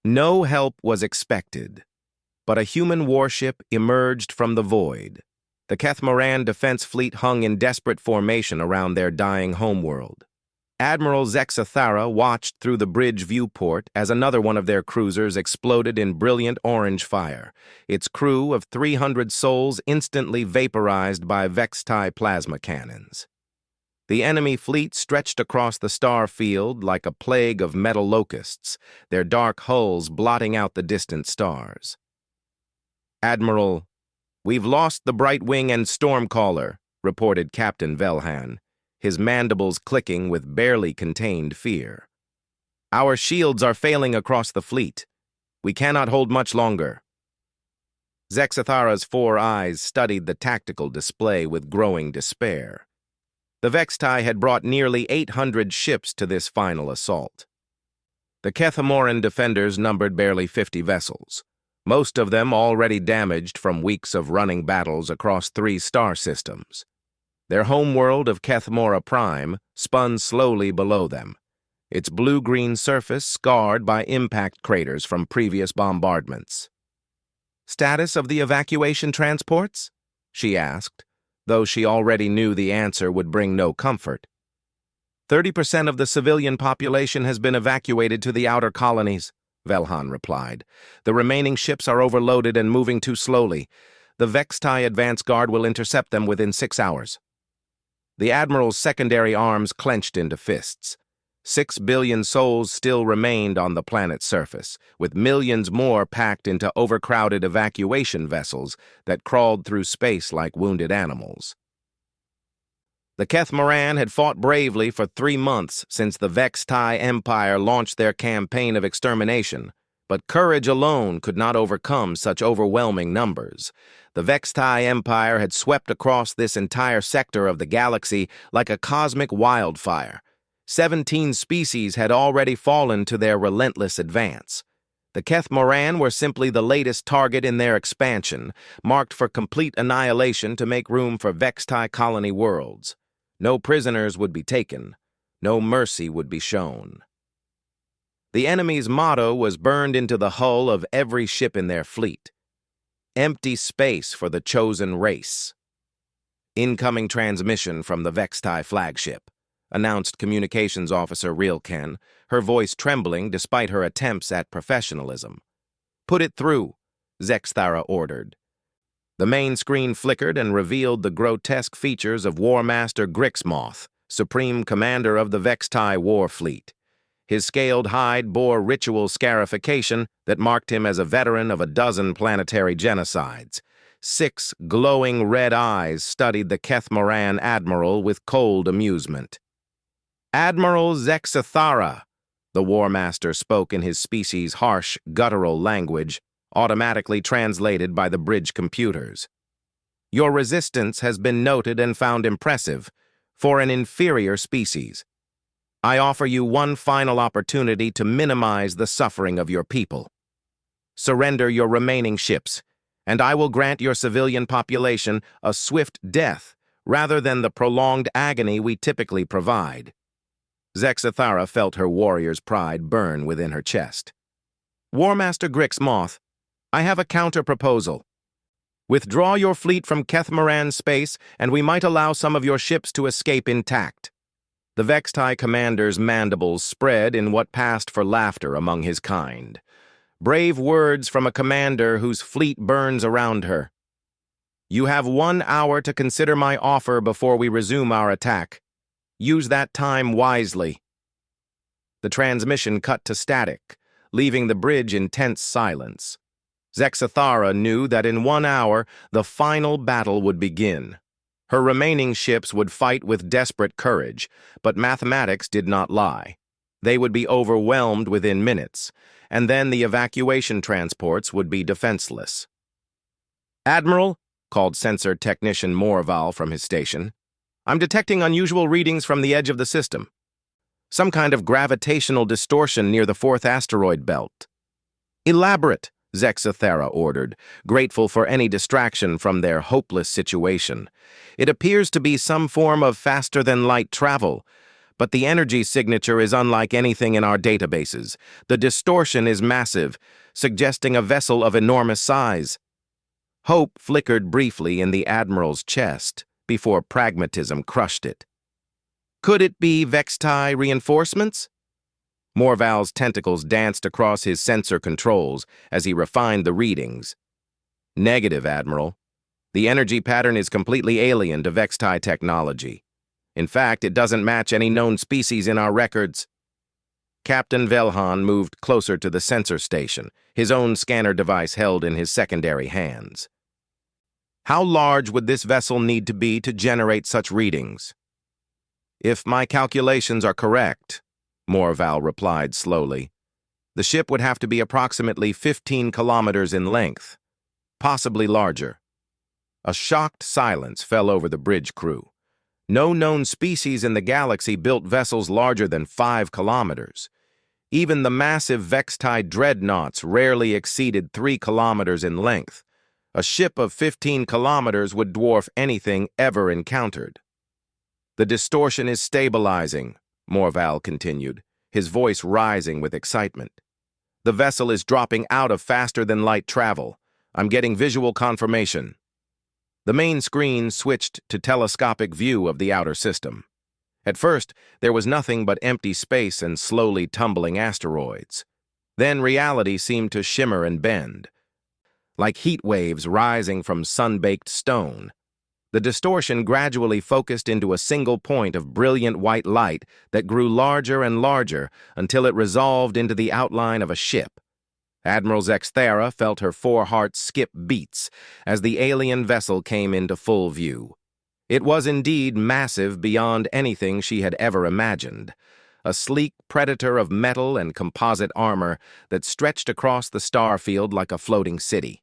No help was expected, but a human warship emerged from the void. The Kethmoran defense fleet hung in desperate formation around their dying homeworld. Admiral Zexathara watched through the bridge viewport as another one of their cruisers exploded in brilliant orange fire, its crew of 300 souls instantly vaporized by Vextai plasma cannons. The enemy fleet stretched across the star field like a plague of metal locusts, their dark hulls blotting out the distant stars. "Admiral, we've lost the Brightwing and Stormcaller," reported Captain Velhan, his mandibles clicking with barely contained fear. "Our shields are failing across the fleet. We cannot hold much longer." Zexathara's 4 eyes studied the tactical display with growing despair. The Vextai had brought nearly 800 ships to this final assault. The Kethamoran defenders numbered barely 50 vessels, most of them already damaged from weeks of running battles across 3 star systems. Their homeworld of Kethmora Prime spun slowly below them, its blue-green surface scarred by impact craters from previous bombardments. "Status of the evacuation transports?" she asked, though she already knew the answer would bring no comfort. 30% of the civilian population has been evacuated to the outer colonies," Velhan replied. "The remaining ships are overloaded and moving too slowly. The Vextai advance guard will intercept them within 6 hours." The Admiral's secondary arms clenched into fists. 6 billion souls still remained on the planet's surface, with millions more packed into overcrowded evacuation vessels that crawled through space like wounded animals. The Kethmoran had fought bravely for 3 months since the Vextai Empire launched their campaign of extermination, but courage alone could not overcome such overwhelming numbers. The Vextai Empire had swept across this entire sector of the galaxy like a cosmic wildfire. 17 species had already fallen to their relentless advance. The Kethmoran were simply the latest target in their expansion, marked for complete annihilation to make room for Vextai colony worlds. No prisoners would be taken. No mercy would be shown. The enemy's motto was burned into the hull of every ship in their fleet: "Empty space for the chosen race." "Incoming transmission from the Vextai flagship," announced Communications Officer Rilken, her voice trembling despite her attempts at professionalism. "Put it through," Zexathara ordered. The main screen flickered and revealed the grotesque features of War Master Grixmoth, Supreme Commander of the Vextai War Fleet. His scaled hide bore ritual scarification that marked him as a veteran of a dozen planetary genocides. 6 glowing red eyes studied the Kethmoran Admiral with cold amusement. "Admiral Zexathara," the War Master spoke in his species' harsh, guttural language, automatically translated by the bridge computers. "Your resistance has been noted and found impressive for an inferior species. I offer you one final opportunity to minimize the suffering of your people. Surrender your remaining ships, and I will grant your civilian population a swift death rather than the prolonged agony we typically provide." Zexathara felt her warrior's pride burn within her chest. "War Master Grixmoth, I have a counter-proposal. Withdraw your fleet from Kethmoran space, and we might allow some of your ships to escape intact." The Vextai commander's mandibles spread in what passed for laughter among his kind. Brave words from a commander whose fleet burns around her. "You have 1 hour to consider my offer before we resume our attack. Use that time wisely." The transmission cut to static, leaving the bridge in tense silence. Zexathara knew that in 1 hour, the final battle would begin. Her remaining ships would fight with desperate courage, but mathematics did not lie. They would be overwhelmed within minutes, and then the evacuation transports would be defenseless. "Admiral," called sensor technician Morval from his station, "I'm detecting unusual readings from the edge of the system. Some kind of gravitational distortion near the 4th asteroid belt." "Elaborate," Zexathara ordered, grateful for any distraction from their hopeless situation. "It appears to be some form of faster-than-light travel. But the energy signature is unlike anything in our databases. The distortion is massive, suggesting a vessel of enormous size. Hope flickered briefly in the Admiral's chest before pragmatism crushed it. Could it be Vextai reinforcements? Morval's tentacles danced across his sensor controls as he refined the readings. Negative, Admiral. The energy pattern is completely alien to Vextai technology. In fact, it doesn't match any known species in our records. Captain Velhan moved closer to the sensor station, his own scanner device held in his secondary hands. How large would this vessel need to be to generate such readings? If my calculations are correct, Morval replied slowly, the ship would have to be approximately 15 kilometers in length, possibly larger. A shocked silence fell over the bridge crew. No known species in the galaxy built vessels larger than 5 kilometers. Even the massive Vextai dreadnoughts rarely exceeded 3 kilometers in length. A ship of 15 kilometers would dwarf anything ever encountered. The distortion is stabilizing, Morval continued, his voice rising with excitement. The vessel is dropping out of faster-than-light travel. I'm getting visual confirmation. The main screen switched to telescopic view of the outer system. At first, there was nothing but empty space and slowly tumbling asteroids. Then reality seemed to shimmer and bend. Like heat waves rising from sun-baked stone, the distortion gradually focused into a single point of brilliant white light that grew larger and larger until it resolved into the outline of a ship. Admiral Zexthera felt her 4 hearts skip beats as the alien vessel came into full view. It was indeed massive beyond anything she had ever imagined, a sleek predator of metal and composite armor that stretched across the star field like a floating city.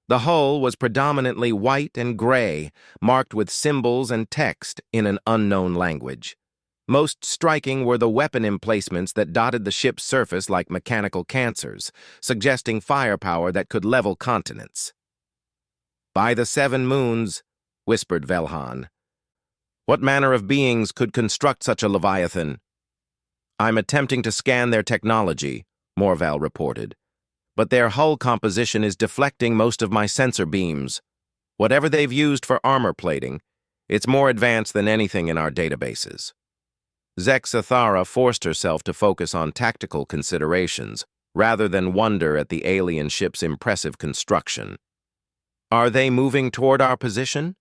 The hull was predominantly white and gray, marked with symbols and text in an unknown language. Most striking were the weapon emplacements that dotted the ship's surface like mechanical cancers, suggesting firepower that could level continents. "By the 7 moons," whispered Velhan, "what manner of beings could construct such a leviathan?" "I'm attempting to scan their technology," Morval reported, "but their hull composition is deflecting most of my sensor beams. Whatever they've used for armor plating, it's more advanced than anything in our databases." Zexthera forced herself to focus on tactical considerations rather than wonder at the alien ship's impressive construction. "Are they moving toward our position?"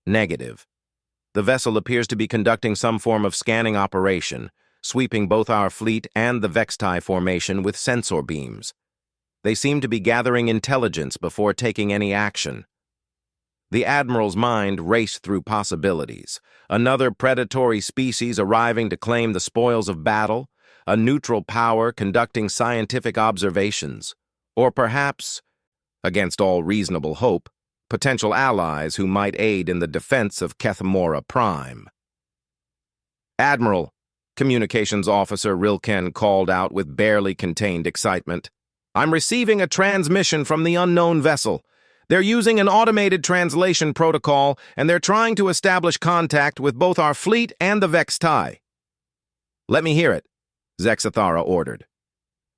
"Negative. The vessel appears to be conducting some form of scanning operation, sweeping both our fleet and the Vextai formation with sensor beams. They seem to be gathering intelligence before taking any action." The Admiral's mind raced through possibilities. Another predatory species arriving to claim the spoils of battle, a neutral power conducting scientific observations, or perhaps, against all reasonable hope, potential allies who might aid in the defense of Kethmora Prime. "Admiral," Communications Officer Rilken called out with barely contained excitement, "I'm receiving a transmission from the unknown vessel. They're using an automated translation protocol, and they're trying to establish contact with both our fleet and the Vextai." "Let me hear it," Zexthera ordered.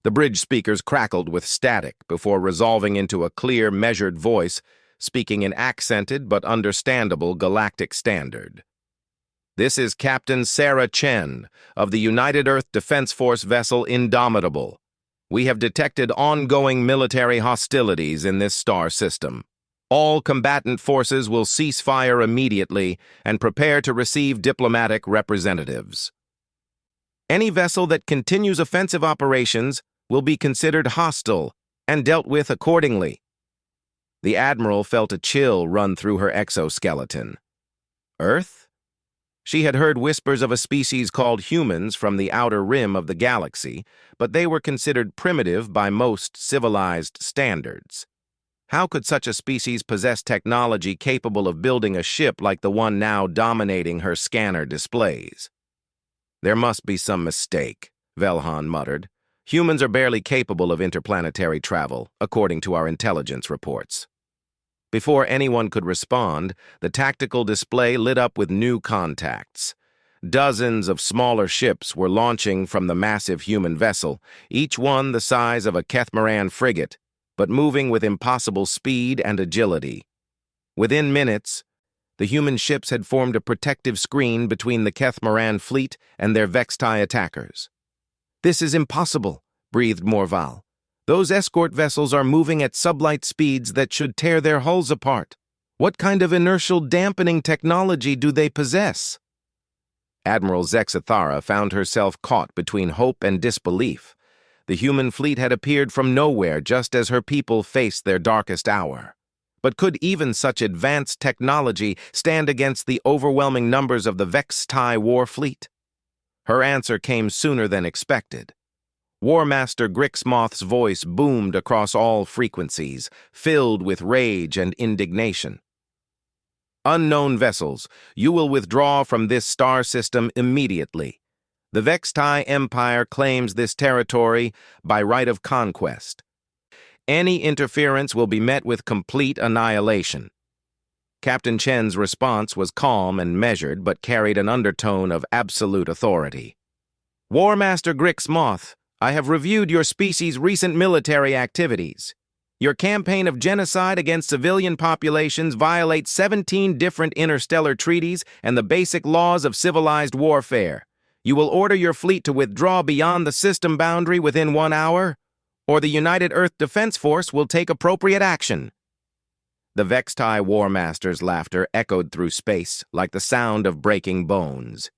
The bridge speakers crackled with static before resolving into a clear, measured voice, speaking in accented but understandable galactic standard. "This is Captain Sarah Chen of the United Earth Defense Force vessel Indomitable. We have detected ongoing military hostilities in this star system. All combatant forces will cease fire immediately and prepare to receive diplomatic representatives. Any vessel that continues offensive operations will be considered hostile and dealt with accordingly." The Admiral felt a chill run through her exoskeleton. Earth? She had heard whispers of a species called humans from the outer rim of the galaxy, but they were considered primitive by most civilized standards. How could such a species possess technology capable of building a ship like the one now dominating her scanner displays? "There must be some mistake," Velhan muttered. "Humans are barely capable of interplanetary travel, according to our intelligence reports." Before anyone could respond, the tactical display lit up with new contacts. Dozens of smaller ships were launching from the massive human vessel, each one the size of a Catamaran frigate, but moving with impossible speed and agility. Within minutes, the human ships had formed a protective screen between the Catamaran fleet and their Vextai attackers. "This is impossible," breathed Morval. "Those escort vessels are moving at sublight speeds that should tear their hulls apart. What kind of inertial dampening technology do they possess?" Admiral Zexathara found herself caught between hope and disbelief. The human fleet had appeared from nowhere just as her people faced their darkest hour. But could even such advanced technology stand against the overwhelming numbers of the Vextai war fleet? Her answer came sooner than expected. War Master Grixmoth's voice boomed across all frequencies, filled with rage and indignation. "Unknown vessels, you will withdraw from this star system immediately. The Vextai Empire claims this territory by right of conquest. Any interference will be met with complete annihilation." Captain Chen's response was calm and measured, but carried an undertone of absolute authority. "War Master Grixmoth, I have reviewed your species' recent military activities. Your campaign of genocide against civilian populations violates 17 different interstellar treaties and the basic laws of civilized warfare. You will order your fleet to withdraw beyond the system boundary within 1 hour, or the United Earth Defense Force will take appropriate action." The Vextai War Master's laughter echoed through space like the sound of breaking bones.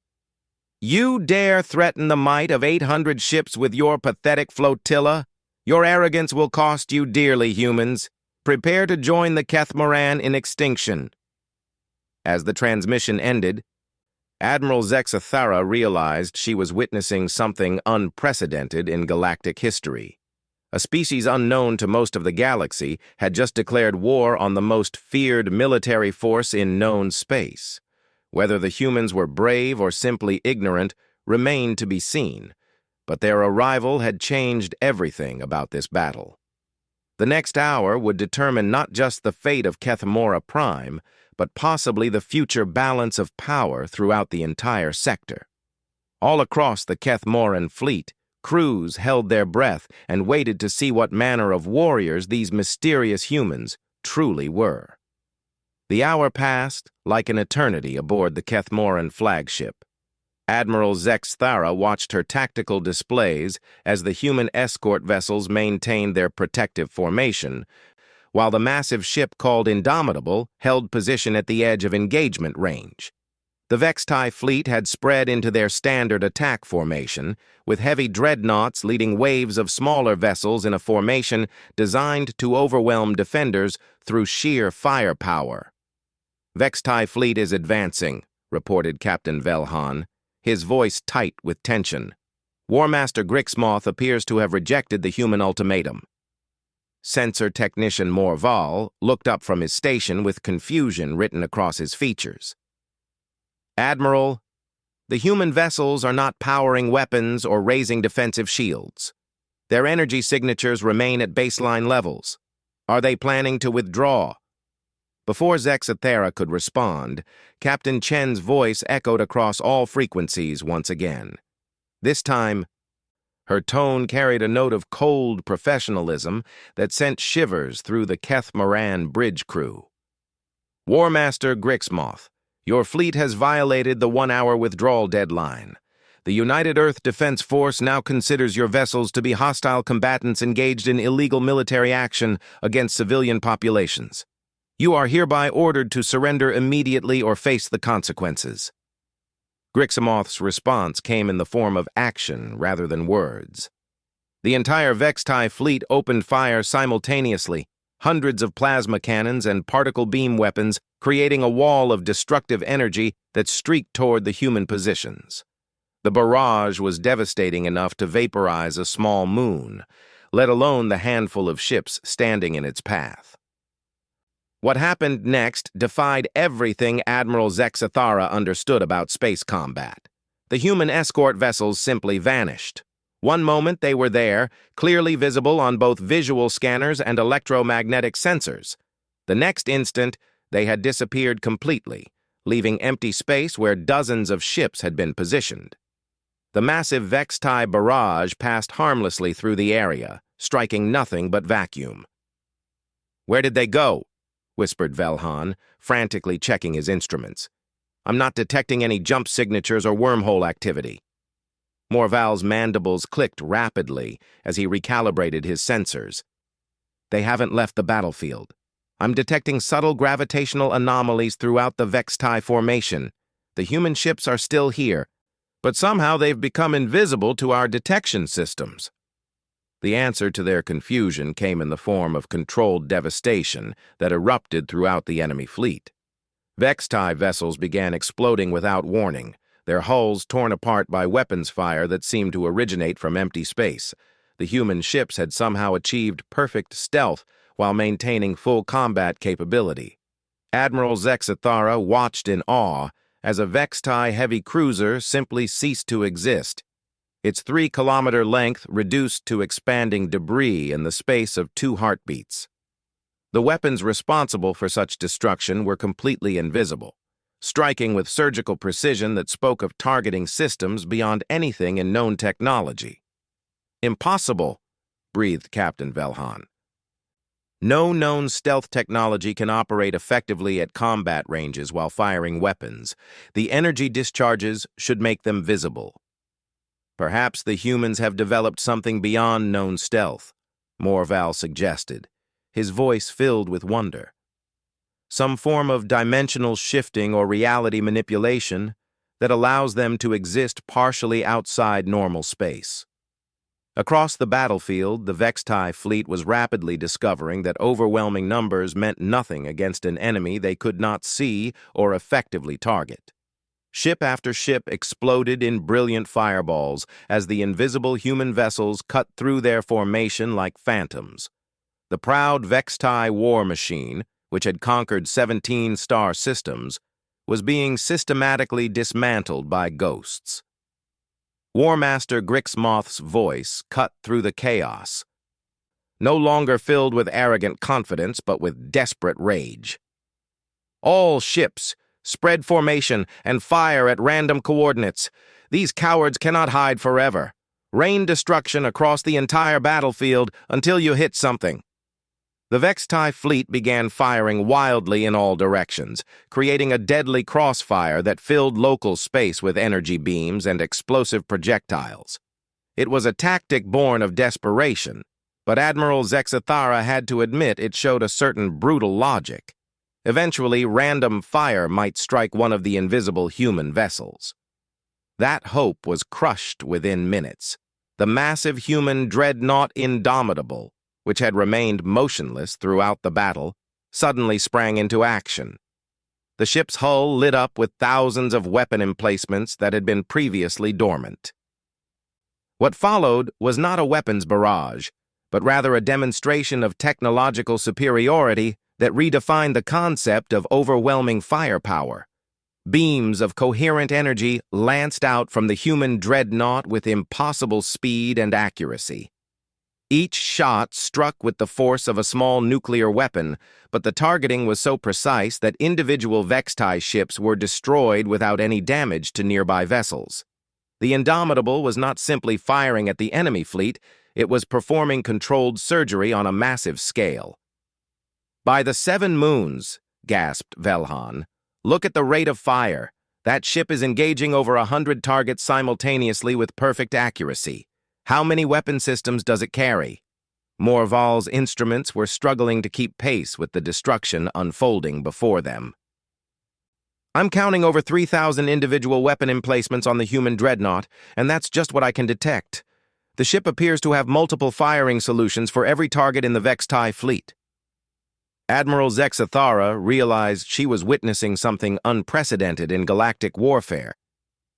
"You dare threaten the might of 800 ships with your pathetic flotilla? Your arrogance will cost you dearly, humans. Prepare to join the Catamaran in extinction." As the transmission ended, Admiral Zexathara realized she was witnessing something unprecedented in galactic history. A species unknown to most of the galaxy had just declared war on the most feared military force in known space. Whether the humans were brave or simply ignorant remained to be seen, but their arrival had changed everything about this battle. The next hour would determine not just the fate of Kethamora Prime, but possibly the future balance of power throughout the entire sector. All across the Kethmoran fleet, crews held their breath and waited to see what manner of warriors these mysterious humans truly were. The hour passed like an eternity aboard the Kethmoran flagship. Admiral Zexathara watched her tactical displays as the human escort vessels maintained their protective formation, while the massive ship called Indomitable held position at the edge of engagement range. The Vextai fleet had spread into their standard attack formation, with heavy dreadnoughts leading waves of smaller vessels in a formation designed to overwhelm defenders through sheer firepower. "Vextai fleet is advancing," reported Captain Velhan, his voice tight with tension. "War Master Grixmoth appears to have rejected the human ultimatum." Sensor Technician Morval looked up from his station with confusion written across his features. "Admiral, the human vessels are not powering weapons or raising defensive shields. Their energy signatures remain at baseline levels. Are they planning to withdraw?" Before Zexathara could respond, Captain Chen's voice echoed across all frequencies once again. This time, her tone carried a note of cold professionalism that sent shivers through the Kethmoran bridge crew. "War Master Grixmoth, your fleet has violated the 1-hour withdrawal deadline. The United Earth Defense Force now considers your vessels to be hostile combatants engaged in illegal military action against civilian populations. You are hereby ordered to surrender immediately or face the consequences." Grixmoth's response came in the form of action rather than words. The entire Vextai fleet opened fire simultaneously, hundreds of plasma cannons and particle beam weapons creating a wall of destructive energy that streaked toward the human positions. The barrage was devastating enough to vaporize a small moon, let alone the handful of ships standing in its path. What happened next defied everything Admiral Zexathara understood about space combat. The human escort vessels simply vanished. One moment they were there, clearly visible on both visual scanners and electromagnetic sensors. The next instant, they had disappeared completely, leaving empty space where dozens of ships had been positioned. The massive Vextai barrage passed harmlessly through the area, striking nothing but vacuum. "Where did they go?" whispered Velhan, frantically checking his instruments. "I'm not detecting any jump signatures or wormhole activity." Morval's mandibles clicked rapidly as he recalibrated his sensors. "They haven't left the battlefield. I'm detecting subtle gravitational anomalies throughout the Vextai formation. The human ships are still here, but somehow they've become invisible to our detection systems." The answer to their confusion came in the form of controlled devastation that erupted throughout the enemy fleet. Vextai vessels began exploding without warning, their hulls torn apart by weapons fire that seemed to originate from empty space. The human ships had somehow achieved perfect stealth while maintaining full combat capability. Admiral Zexathara watched in awe as a Vextai heavy cruiser simply ceased to exist, its 3-kilometer length reduced to expanding debris in the space of 2 heartbeats. The weapons responsible for such destruction were completely invisible, striking with surgical precision that spoke of targeting systems beyond anything in known technology. "Impossible," breathed Captain Velhan. "No known stealth technology can operate effectively at combat ranges while firing weapons. The energy discharges should make them visible." "Perhaps the humans have developed something beyond known stealth," Morval suggested, his voice filled with wonder. "Some form of dimensional shifting or reality manipulation that allows them to exist partially outside normal space." Across the battlefield, the Vextai fleet was rapidly discovering that overwhelming numbers meant nothing against an enemy they could not see or effectively target. Ship after ship exploded in brilliant fireballs as the invisible human vessels cut through their formation like phantoms. The proud Vextai war machine, which had conquered 17 star systems, was being systematically dismantled by ghosts. War Master Grixmoth's voice cut through the chaos, no longer filled with arrogant confidence but with desperate rage. "All ships, spread formation and fire at random coordinates. These cowards cannot hide forever. Rain destruction across the entire battlefield until you hit something." The Vextai fleet began firing wildly in all directions, creating a deadly crossfire that filled local space with energy beams and explosive projectiles. It was a tactic born of desperation, but Admiral Zexathara had to admit it showed a certain brutal logic. Eventually, random fire might strike one of the invisible human vessels. That hope was crushed within minutes. The massive human dreadnought Indomitable, which had remained motionless throughout the battle, suddenly sprang into action. The ship's hull lit up with thousands of weapon emplacements that had been previously dormant. What followed was not a weapons barrage, but rather a demonstration of technological superiority that redefined the concept of overwhelming firepower. Beams of coherent energy lanced out from the human dreadnought with impossible speed and accuracy. Each shot struck with the force of a small nuclear weapon, but the targeting was so precise that individual Vextai ships were destroyed without any damage to nearby vessels. The Indomitable was not simply firing at the enemy fleet, it was performing controlled surgery on a massive scale. "By the 7 moons," gasped Velhan, "look at the rate of fire. That ship is engaging over 100 targets simultaneously with perfect accuracy. How many weapon systems does it carry?" Morval's instruments were struggling to keep pace with the destruction unfolding before them. "I'm counting over 3,000 individual weapon emplacements on the human dreadnought, and that's just what I can detect. The ship appears to have multiple firing solutions for every target in the Vextai fleet." Admiral Zexathara realized she was witnessing something unprecedented in galactic warfare.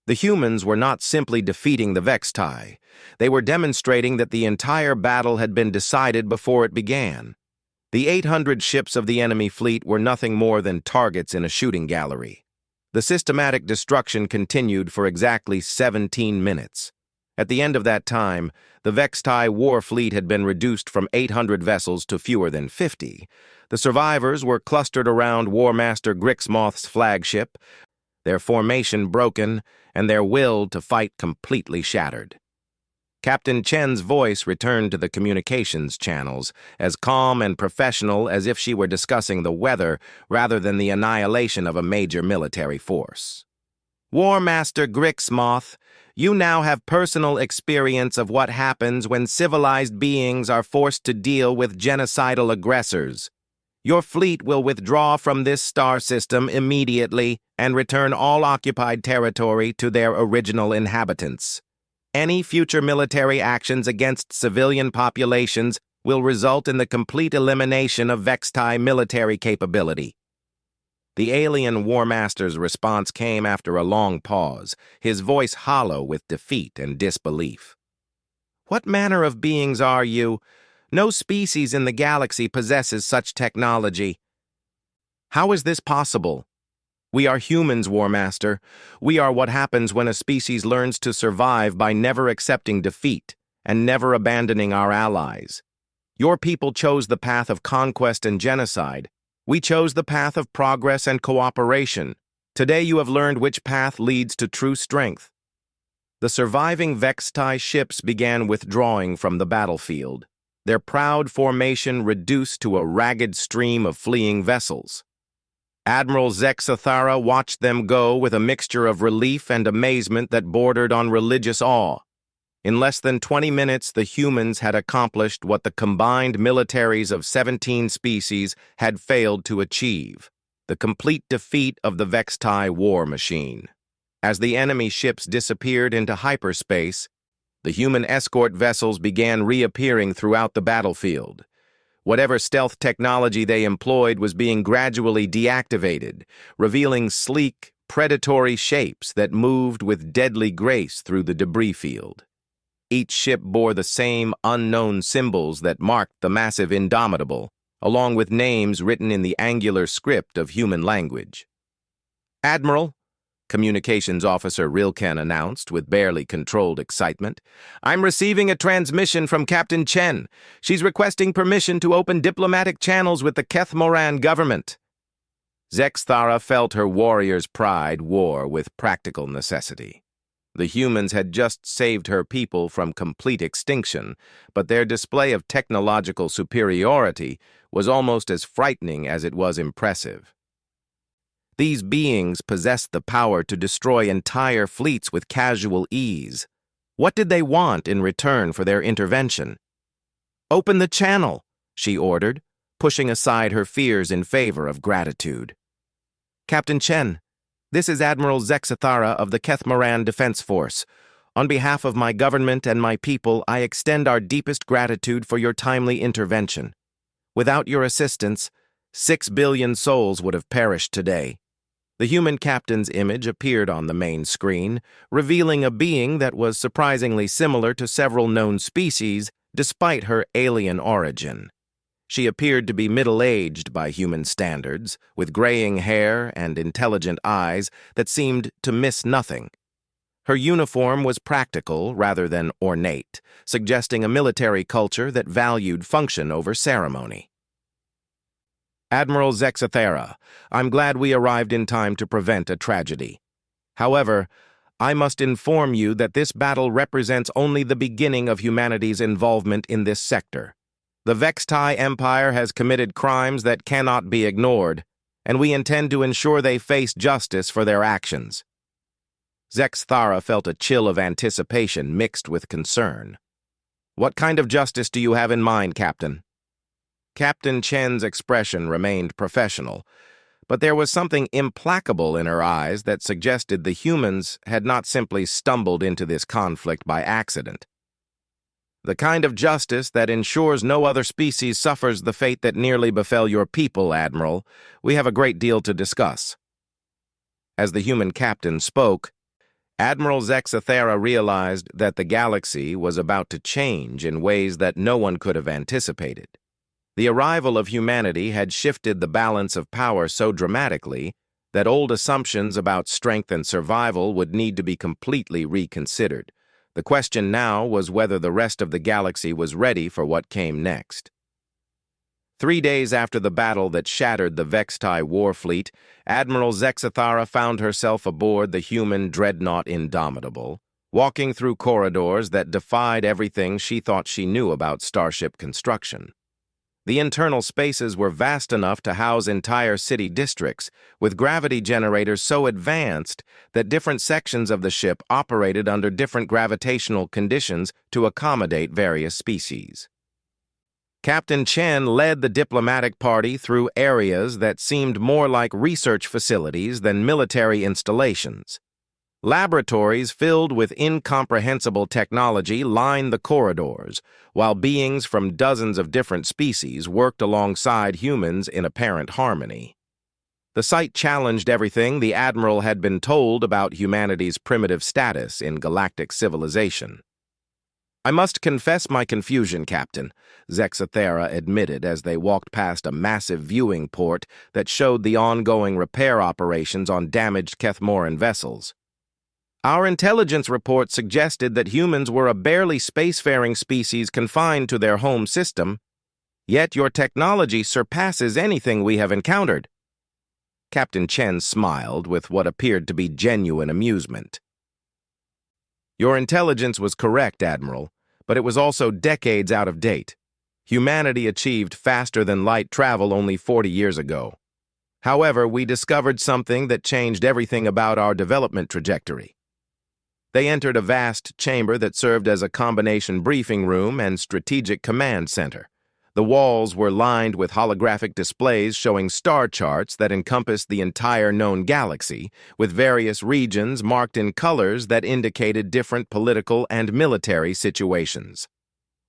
The humans were not simply defeating the Vextai. They were demonstrating that the entire battle had been decided before it began. The 800 ships of the enemy fleet were nothing more than targets in a shooting gallery. The systematic destruction continued for exactly 17 minutes. At the end of that time, the HFY War fleet had been reduced from 800 vessels to fewer than 50. The survivors were clustered around War Master Grixmoth's flagship, their formation broken and their will to fight completely shattered. Captain Chen's voice returned to the communications channels, as calm and professional as if she were discussing the weather rather than the annihilation of a major military force. War Master Grixmoth, you now have personal experience of what happens when civilized beings are forced to deal with genocidal aggressors. Your fleet will withdraw from this star system immediately and return all occupied territory to their original inhabitants. Any future military actions against civilian populations will result in the complete elimination of HFY military capability. The alien War Master's response came after a long pause, his voice hollow with defeat and disbelief. What manner of beings are you? No species in the galaxy possesses such technology. How is this possible? We are humans, War Master. We are what happens when a species learns to survive by never accepting defeat and never abandoning our allies. Your people chose the path of conquest and genocide. We chose the path of progress and cooperation. Today you have learned which path leads to true strength. The surviving HFY ships began withdrawing from the battlefield, their proud formation reduced to a ragged stream of fleeing vessels. Admiral Zexathara watched them go with a mixture of relief and amazement that bordered on religious awe. In less than 20 minutes, the humans had accomplished what the combined militaries of 17 species had failed to achieve: the complete defeat of the HFY war machine. As the enemy ships disappeared into hyperspace, the human escort vessels began reappearing throughout the battlefield. Whatever stealth technology they employed was being gradually deactivated, revealing sleek, predatory shapes that moved with deadly grace through the debris field. Each ship bore the same unknown symbols that marked the massive Indomitable, along with names written in the angular script of human language. Admiral, Communications Officer Rilken announced with barely controlled excitement, I'm receiving a transmission from Captain Chen. She's requesting permission to open diplomatic channels with the Kethmoran government. Zexathara felt her warrior's pride war with practical necessity. The humans had just saved her people from complete extinction, but their display of technological superiority was almost as frightening as it was impressive. These beings possessed the power to destroy entire fleets with casual ease. What did they want in return for their intervention? Open the channel, she ordered, pushing aside her fears in favor of gratitude. Captain Chen, this is Admiral Zexathara of the Kethmoran Defense Force. On behalf of my government and my people, I extend our deepest gratitude for your timely intervention. Without your assistance, 6 billion souls would have perished today. The human captain's image appeared on the main screen, revealing a being that was surprisingly similar to several known species, despite her alien origin. She appeared to be middle-aged by human standards, with graying hair and intelligent eyes that seemed to miss nothing. Her uniform was practical rather than ornate, suggesting a military culture that valued function over ceremony. Admiral Zexathara, I'm glad we arrived in time to prevent a tragedy. However, I must inform you that this battle represents only the beginning of humanity's involvement in this sector. The HFY Empire has committed crimes that cannot be ignored, and we intend to ensure they face justice for their actions. Zexathara felt a chill of anticipation mixed with concern. What kind of justice do you have in mind, Captain? Captain Chen's expression remained professional, but there was something implacable in her eyes that suggested the humans had not simply stumbled into this conflict by accident. The kind of justice that ensures no other species suffers the fate that nearly befell your people, Admiral. We have a great deal to discuss. As the human captain spoke, Admiral Zexathara realized that the galaxy was about to change in ways that no one could have anticipated. The arrival of humanity had shifted the balance of power so dramatically that old assumptions about strength and survival would need to be completely reconsidered. The question now was whether the rest of the galaxy was ready for what came next. 3 days after the battle that shattered the Vextai war fleet, Admiral Zexathara found herself aboard the human dreadnought Indomitable, walking through corridors that defied everything she thought she knew about starship construction. The internal spaces were vast enough to house entire city districts, with gravity generators so advanced that different sections of the ship operated under different gravitational conditions to accommodate various species. Captain Chen led the diplomatic party through areas that seemed more like research facilities than military installations. Laboratories filled with incomprehensible technology lined the corridors, while beings from dozens of different species worked alongside humans in apparent harmony. The sight challenged everything the Admiral had been told about humanity's primitive status in galactic civilization. "I must confess my confusion, Captain," Zexathara admitted as they walked past a massive viewing port that showed the ongoing repair operations on damaged Kethmoran vessels. "Our intelligence report suggested that humans were a barely spacefaring species confined to their home system, yet your technology surpasses anything we have encountered." Captain Chen smiled with what appeared to be genuine amusement. "Your intelligence was correct, Admiral, but it was also decades out of date. Humanity achieved faster-than-light travel only 40 years ago. However, we discovered something that changed everything about our development trajectory." They entered a vast chamber that served as a combination briefing room and strategic command center. The walls were lined with holographic displays showing star charts that encompassed the entire known galaxy, with various regions marked in colors that indicated different political and military situations.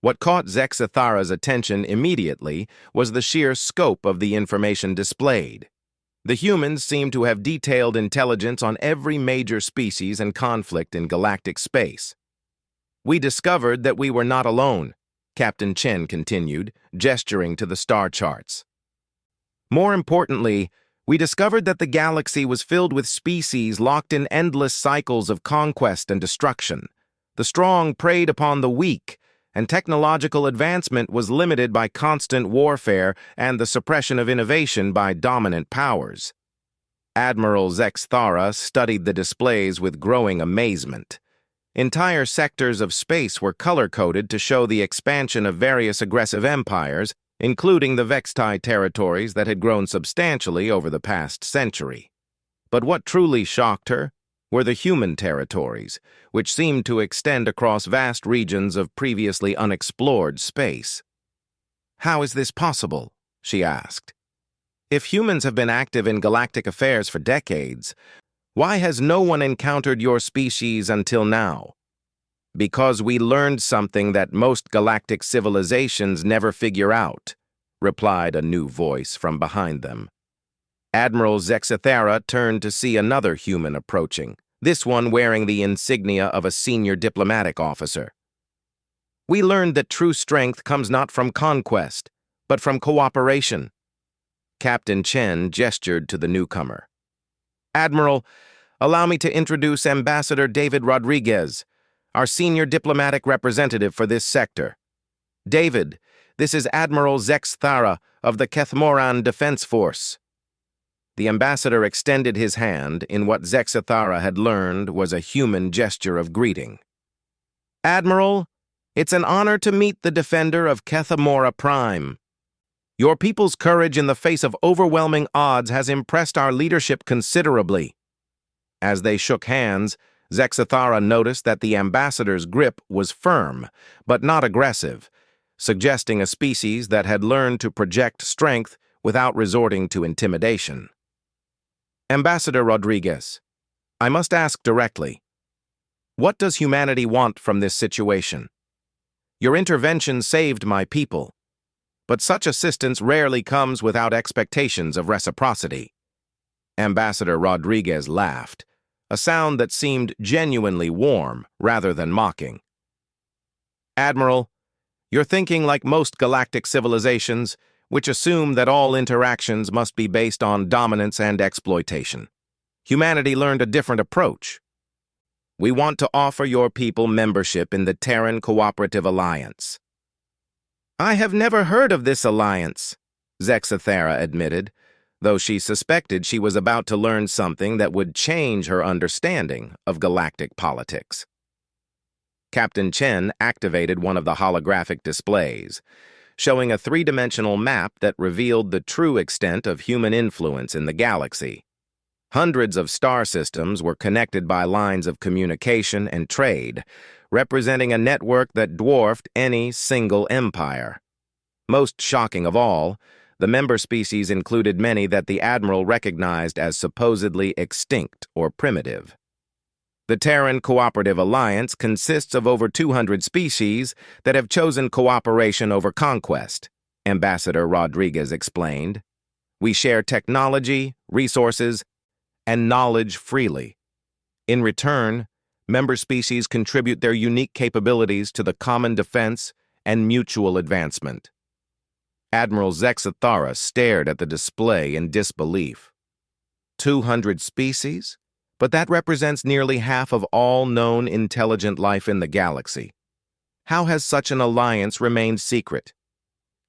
What caught Zexathara's attention immediately was the sheer scope of the information displayed. The humans seemed to have detailed intelligence on every major species and conflict in galactic space. "We discovered that we were not alone," Captain Chen continued, gesturing to the star charts. "More importantly, we discovered that the galaxy was filled with species locked in endless cycles of conquest and destruction. The strong preyed upon the weak, and technological advancement was limited by constant warfare and the suppression of innovation by dominant powers." Admiral Zexathara studied the displays with growing amazement. Entire sectors of space were color-coded to show the expansion of various aggressive empires, including the Vextai territories that had grown substantially over the past century. But what truly shocked her were the human territories, which seemed to extend across vast regions of previously unexplored space. "How is this possible?" she asked. "If humans have been active in galactic affairs for decades, why has no one encountered your species until now?" "Because we learned something that most galactic civilizations never figure out," replied a new voice from behind them. Admiral Zexathara turned to see another human approaching, this one wearing the insignia of a senior diplomatic officer. "We learned that true strength comes not from conquest, but from cooperation." Captain Chen gestured to the newcomer. "Admiral, allow me to introduce Ambassador David Rodriguez, our senior diplomatic representative for this sector. David, this is Admiral Zexathara of the Kethmoran Defense Force." The ambassador extended his hand in what Zexathara had learned was a human gesture of greeting. "Admiral, it's an honor to meet the defender of Kethmora Prime. Your people's courage in the face of overwhelming odds has impressed our leadership considerably." As they shook hands, Zexathara noticed that the ambassador's grip was firm, but not aggressive, suggesting a species that had learned to project strength without resorting to intimidation. "Ambassador Rodriguez, I must ask directly, what does humanity want from this situation? Your intervention saved my people, but such assistance rarely comes without expectations of reciprocity." Ambassador Rodriguez laughed, a sound that seemed genuinely warm rather than mocking. "Admiral, you're thinking like most galactic civilizations, which assume that all interactions must be based on dominance and exploitation. Humanity learned a different approach. We want to offer your people membership in the Terran Cooperative Alliance." "I have never heard of this alliance," Zexathera admitted, though she suspected she was about to learn something that would change her understanding of galactic politics. Captain Chen activated one of the holographic displays, showing a three-dimensional map that revealed the true extent of human influence in the galaxy. Hundreds of star systems were connected by lines of communication and trade, representing a network that dwarfed any single empire. Most shocking of all, the member species included many that the Admiral recognized as supposedly extinct or primitive. The Terran Cooperative Alliance consists of over 200 species that have chosen cooperation over conquest, Ambassador Rodriguez explained. "We share technology, resources, and knowledge freely. In return, member species contribute their unique capabilities to the common defense and mutual advancement." Admiral Zexathara stared at the display in disbelief. 200 species? But that represents nearly half of all known intelligent life in the galaxy. How has such an alliance remained secret?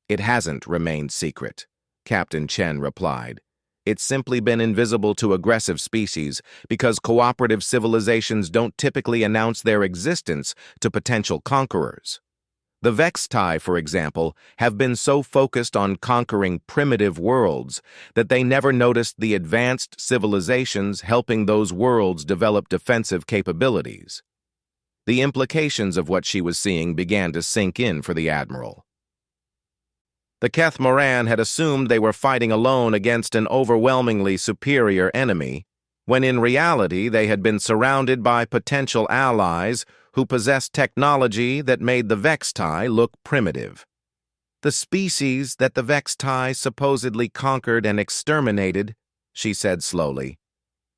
"It hasn't remained secret," Captain Chen replied. "It's simply been invisible to aggressive species because cooperative civilizations don't typically announce their existence to potential conquerors. The Vextai, for example, have been so focused on conquering primitive worlds that they never noticed the advanced civilizations helping those worlds develop defensive capabilities." The implications of what she was seeing began to sink in for the Admiral. The Kethmoran had assumed they were fighting alone against an overwhelmingly superior enemy, when in reality they had been surrounded by potential allies who possessed technology that made the Vextai look primitive. "The species that the Vextai supposedly conquered and exterminated," she said slowly.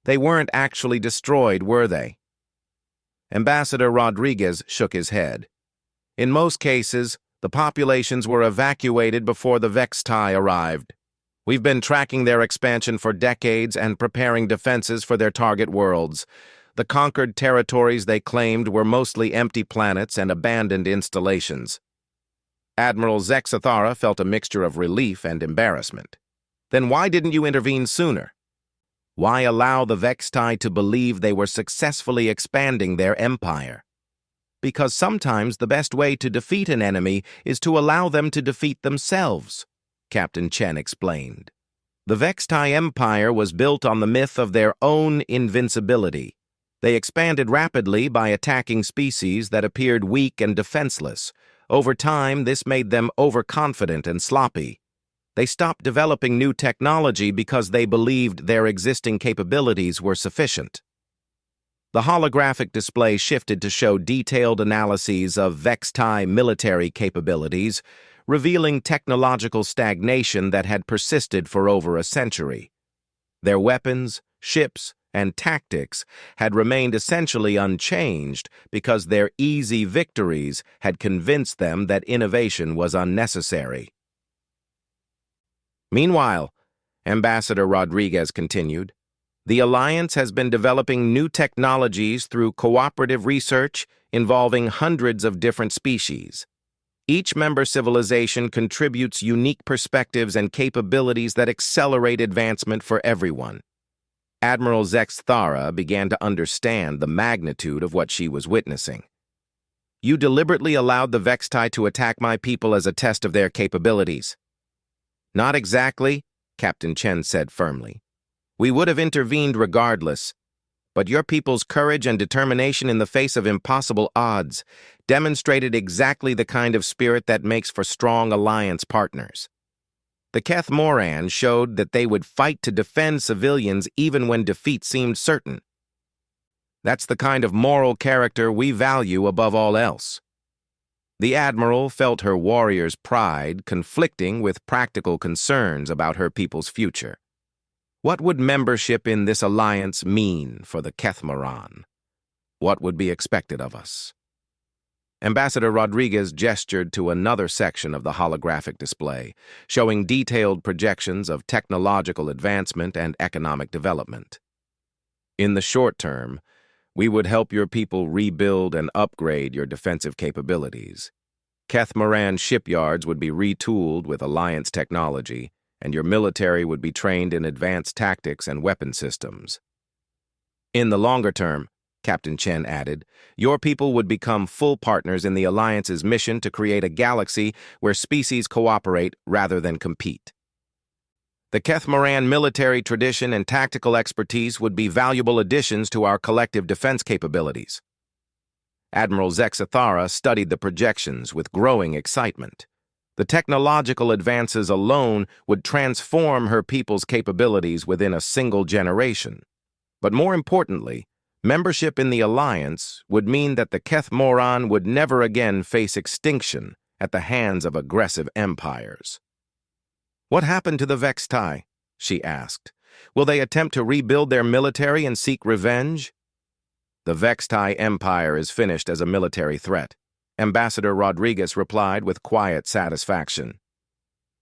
"They weren't actually destroyed, were they?" Ambassador Rodriguez shook his head. "In most cases, the populations were evacuated before the Vextai arrived. We've been tracking their expansion for decades and preparing defenses for their target worlds. The conquered territories they claimed were mostly empty planets and abandoned installations." Admiral Zexathara felt a mixture of relief and embarrassment. "Then why didn't you intervene sooner? Why allow the Vextai to believe they were successfully expanding their empire?" "Because sometimes the best way to defeat an enemy is to allow them to defeat themselves," Captain Chen explained. "The Vextai Empire was built on the myth of their own invincibility. They expanded rapidly by attacking species that appeared weak and defenseless. Over time, this made them overconfident and sloppy. They stopped developing new technology because they believed their existing capabilities were sufficient." The holographic display shifted to show detailed analyses of Vextai military capabilities, revealing technological stagnation that had persisted for over a century. Their weapons, ships, and tactics had remained essentially unchanged because their easy victories had convinced them that innovation was unnecessary. Meanwhile, Ambassador Rodriguez continued, "The Alliance has been developing new technologies through cooperative research involving hundreds of different species. Each member civilization contributes unique perspectives and capabilities that accelerate advancement for everyone." Admiral Zexathara began to understand the magnitude of what she was witnessing. "You deliberately allowed the Vextai to attack my people as a test of their capabilities." "Not exactly," Captain Chen said firmly. "We would have intervened regardless, but your people's courage and determination in the face of impossible odds demonstrated exactly the kind of spirit that makes for strong alliance partners. The Kethmoran showed that they would fight to defend civilians even when defeat seemed certain. That's the kind of moral character we value above all else." The Admiral felt her warrior's pride conflicting with practical concerns about her people's future. What would membership in this alliance mean for the Kethmoran? What would be expected of us? Ambassador Rodriguez gestured to another section of the holographic display, showing detailed projections of technological advancement and economic development. "In the short term, We would help your people rebuild and upgrade your defensive capabilities. Kethmoran shipyards would be retooled with Alliance technology, and your military would be trained in advanced tactics and weapon systems. In the longer term, Captain Chen added, your people would become full partners in the Alliance's mission to create a galaxy where species cooperate rather than compete. The Kethmoran military tradition and tactical expertise would be valuable additions to our collective defense capabilities. Admiral Zexathara studied the projections with growing excitement. The technological advances alone would transform her people's capabilities within a single generation. But more importantly, membership in the Alliance would mean that the Kethmoran would never again face extinction at the hands of aggressive empires. What happened to the Vextai? She asked. Will they attempt to rebuild their military and seek revenge? The Vextai Empire is finished as a military threat, Ambassador Rodriguez replied with quiet satisfaction.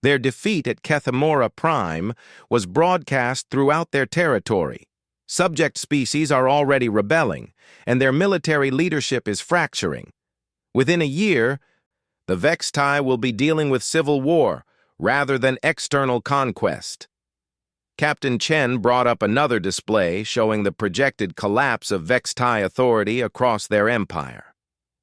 Their defeat at Kethemora Prime was broadcast throughout their territory. Subject species are already rebelling, and their military leadership is fracturing. Within a year, the Vextai will be dealing with civil war rather than external conquest. Captain Chen brought up another display showing the projected collapse of Vextai authority across their empire.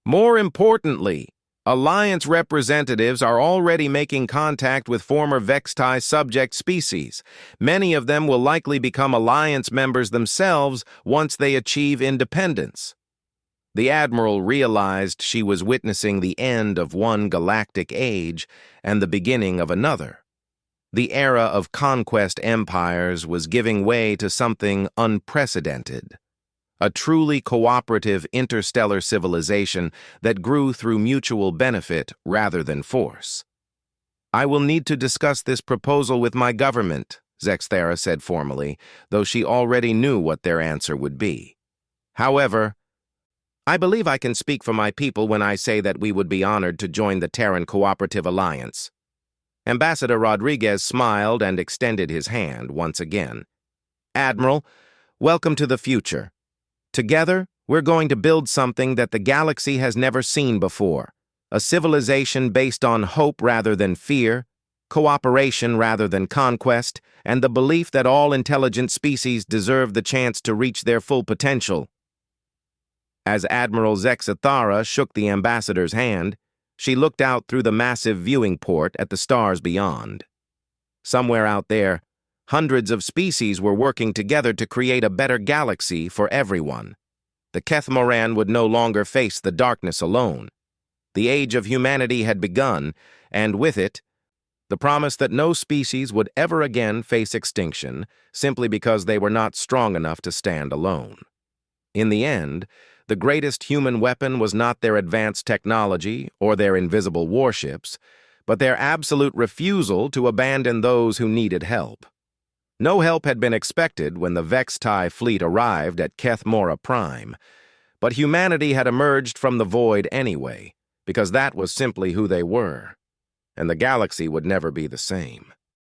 More importantly, Alliance representatives are already making contact with former Vextai subject species. Many of them will likely become Alliance members themselves once they achieve independence. The Admiral realized she was witnessing the end of one galactic age and the beginning of another. The era of conquest empires was giving way to something unprecedented. A truly cooperative interstellar civilization that grew through mutual benefit rather than force. I will need to discuss this proposal with my government, Zexthera said formally, though she already knew what their answer would be. However, I believe I can speak for my people when I say that we would be honored to join the Terran Cooperative Alliance. Ambassador Rodriguez smiled and extended his hand once again. Admiral, welcome to the future. Together, we're going to build something that the galaxy has never seen before. A civilization based on hope rather than fear, cooperation rather than conquest, and the belief that all intelligent species deserve the chance to reach their full potential. As Admiral Zexathara shook the ambassador's hand, she looked out through the massive viewing port at the stars beyond. Somewhere out there, hundreds of species were working together to create a better galaxy for everyone. The Kethmoran would no longer face the darkness alone. The age of humanity had begun, and with it, the promise that no species would ever again face extinction simply because they were not strong enough to stand alone. In the end, the greatest human weapon was not their advanced technology or their invisible warships, but their absolute refusal to abandon those who needed help. No help had been expected when the Vextai fleet arrived at Kethmora Prime, but humanity had emerged from the void anyway, because that was simply who they were, and the galaxy would never be the same.